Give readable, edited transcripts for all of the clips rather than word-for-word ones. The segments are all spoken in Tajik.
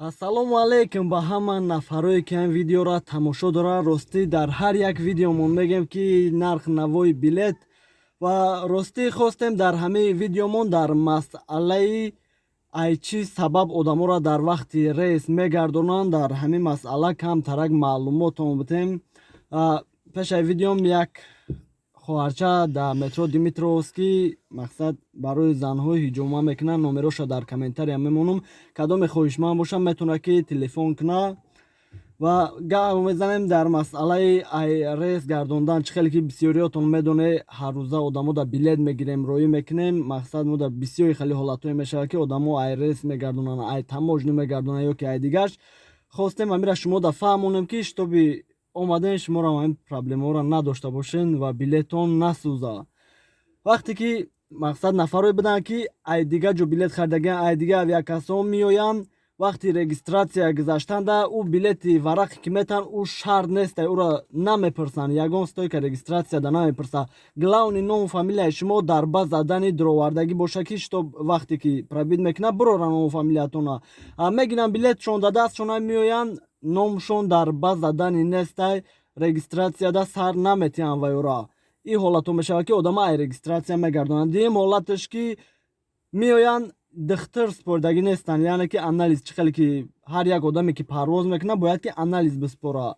Ассалому алайкум ба ҳама нафарое ки ин видеоро тамошо доранд. Ростӣ дар ҳар як видеомон мегӯем ки нарх навои билет ва ростӣ хостем дар ҳамаи видеомон дар масъалаи чӣ сабаб одаморо дар вақти рейс мегардонанд, дар ҳамин масъала камтарак маълумотон бидем. Пешаи видеом як хоҳарча дар метро Димитровский мақсад барои занҳо ҳиҷома мекунад. Номероша дар комментария мемонам. Кадоме хоҳишманд боша метавона ки телефон куна ва гап мезанем дар масъалаи рейс гардондан. Чӣ хеле ки бисёриётон медоне ҳаррӯза одамо да билет мегирем, роӣ мекунем. Мақсад мо да бисёри хеле ҳолатҳое мешавад ки одамо рейс мегардонанд, таможня мегардонанд ё ки дигаш. Хостем амира шумо да фаҳмонем ки шитоби омаден шуморо ин проблемаҳоро надошта бошен ва билетон насӯза. Вақте ки мақсад нафарое буданд ки дига ҷо билет харидагиян, дига авиакасаҳо меоянд, вақти регистратсия гузаштанда ӯ билети варақе ки метаҳанд ӯ шарт нест, ӯро намепурсанд. Ягон стойка регистратсияда намепурса. Главни ному фамилияи шумо дар ба задани дуровардагӣ боша ки шитоб вақте ки пробит мекунад бирора ному фамилиятона. Мегиранд билетшон да дастшон меоянд, номшон дар ба задани нестай, регистратсияда сар наметиҳанд вайора. Ин ҳолатҳо мешавад ки одамо регистратсия мегардонанд. Дуюм ҳолаташ ки меоянд духтар спордагӣ нестанд, яъне ки анализ. Чӣ хеле ки ҳар як одаме ки парвоз мекунад бояд ки анализ биспора.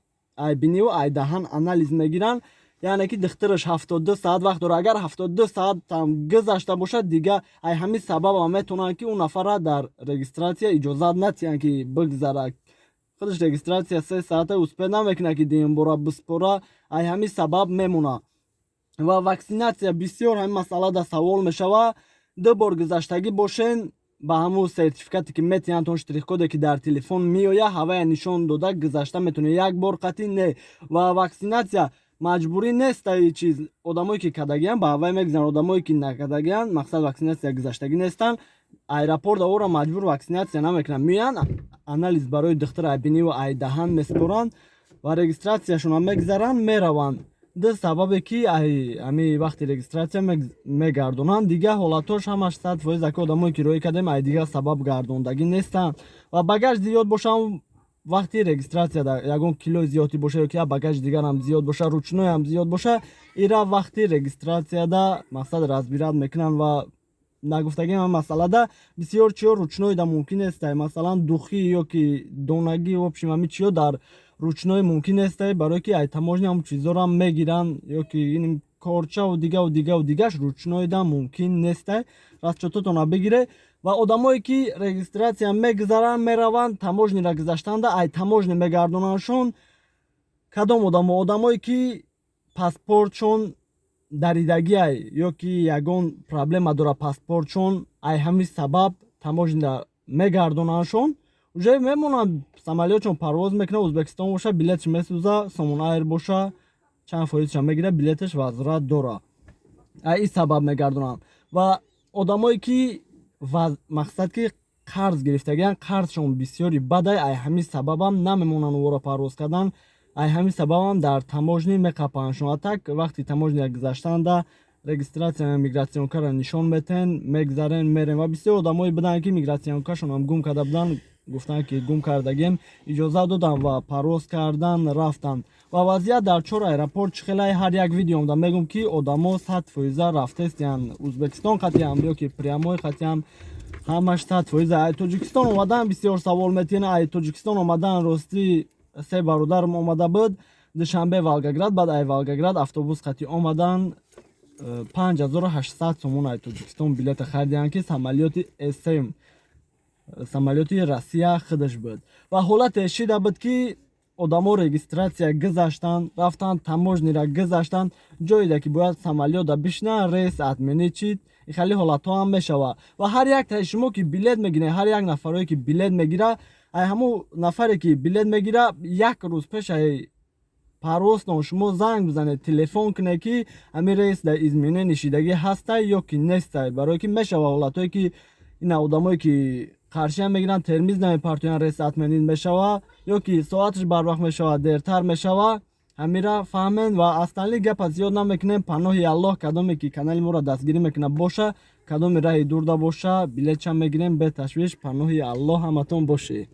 Биниву даҳан анализ мегиранд, яъне ки духтараш 72 саат вақт дорад. Агар 72 саат там гузашта бошад, дига ҳамин сабаба метавонанд ки ӯ нафара дар регистратсия иҷозат натиҳанд ки бигзарад. Худаш регистратсия 3 саата успед намекунад ки дуюм бора биспора. Ҳамин сабаб мемонад. Ва ваксинатсия бисёр ҳамин масъалада савол мешавад. 2 бор гузаштагӣ бошен, ба ҳамун сертификате ки метиҳанд он штрих-коде ки дар телефон меояд, ҳавая нишон дода гузашта метавонед. Як бор қатъи не. Ва ваксинатсия маҷбурӣ нест. Чиз одамое ки кардагиянд ба ҳавай мегузаранд, одамое ки накардагиянд мақсад ваксинатсия гузаштагӣ нестанд. Аэропорт ора маҷбур ваксинатсия намекунанд. Меоянд анализ барои духтар биниву даҳан меспоранд ва регистратсияшон мегузаранд, мераванд. Ду сабабе ки ами вақти регистратсия мегардонанд. Дига ҳолатош ҳамаш 100% ки одамое ки роӣ кардем дига сабаб гардондагӣ нестанд. Ва багаж зиёд бошам вақти регистратсияда ягон килои зиёди боша ё ки багаж дигарам зиёд боша, ручноям зиёд боша, ира вақти регистратсияда мақсад разбират мекунанд. Ва нагуфтагим масъалада бисёр чиё ручное да мумкин нест. Масалан духӣ ё ки донагӣ вобшим ами чиё дар ручное мумкин нест, барое ки таможня ҳам чизоро мегиранд ё ки ин корчаву дигаш ручное да мумкин нест. Расчётотона бигире. Ва одамое ки регистратсия мегузаранд, мераванд таможняра гузаштанда таможня мегардонандшон. Кадом одамое ки паспортшон даридагӣ ё ки ягон проблема дора паспортшон, ҳамин сабаб таможня мегардонандшон. уже мемонанд самолётшон парвоз мекунад, Узбекистон боша, билетш месӯза, Somon Air боша, чанд фоизша мегира, билеташ возврат дора. Ин сабаб мегардонанд. Ва одамое ки мақсад ки қарз гирифтагиянд, қарзшон бисёри бадай, ҳамин сабабам намемонанд ӯро парвоз кардан. ҳамин сабабам дар таможня меқапандшон. Так вақти таможня гузаштанда регистратсия мигратсионкара нишон метен, мегзарен, мерем. Ва бисёр одамое буданд ки мигратсионкашонам гум карда буданд, гуфтанд ки гум кардагем, иҷозат додан ва парвоз кардан, рафтанд. Ва вазъият дар 4 аэропорт чӣ хеле ҳар як видеомда мегӯм ки одамо 100% рафтестиянд. Узбекистон қатъиам ё ки прямой қатъиам ҳамаш 100%. Тоҷикистон омадан бисёр савол метиҳанд. Тоҷикистон омадан ростӣ 3 бародарам омада буд. Душанбе Волгоград, баъд Волгоград автобус қатъи омадан 5800 сомон Тоҷикистон билета харидиянд ки самолёти S7 самолёти Россия худаш буд. Ва ҳолате шида буд ки одамо регистратсия гузаштанд, рафтанд таможняра гузаштанд, ҷоида ки бояд самолёта бишинанд, рейс отменичид. Хеле ҳолатҳо ҳам мешавад. Ва ҳар як таи шумо ки билет мегиред, ҳар як нафаре ки билет мегира, ҳамун нафаре ки билет мегира як рӯз пешаи парвоздон шумо занг бизанед, телефон кунед ки ҳамин рейс дар измене нишидагӣ ҳастай ё ки нестай. Барое ки мешавад ҳолатҳое ки ина одамое ки қаршия мегиранд, термиз намепартоянд, рейс отменид мешавад ё ки соаташ барвақт мешавад, дертар мешавад. ҳамира фаҳмен ва астанли гапа зиёд намекунем. Паноҳи Аллоҳ, кадоме ки канали моро дастгирӣ мекунад боша, кадоме раҳи дурда боша, билетша мегирем бе ташвиш. Паноҳи Аллоҳ ҳаматон бошед.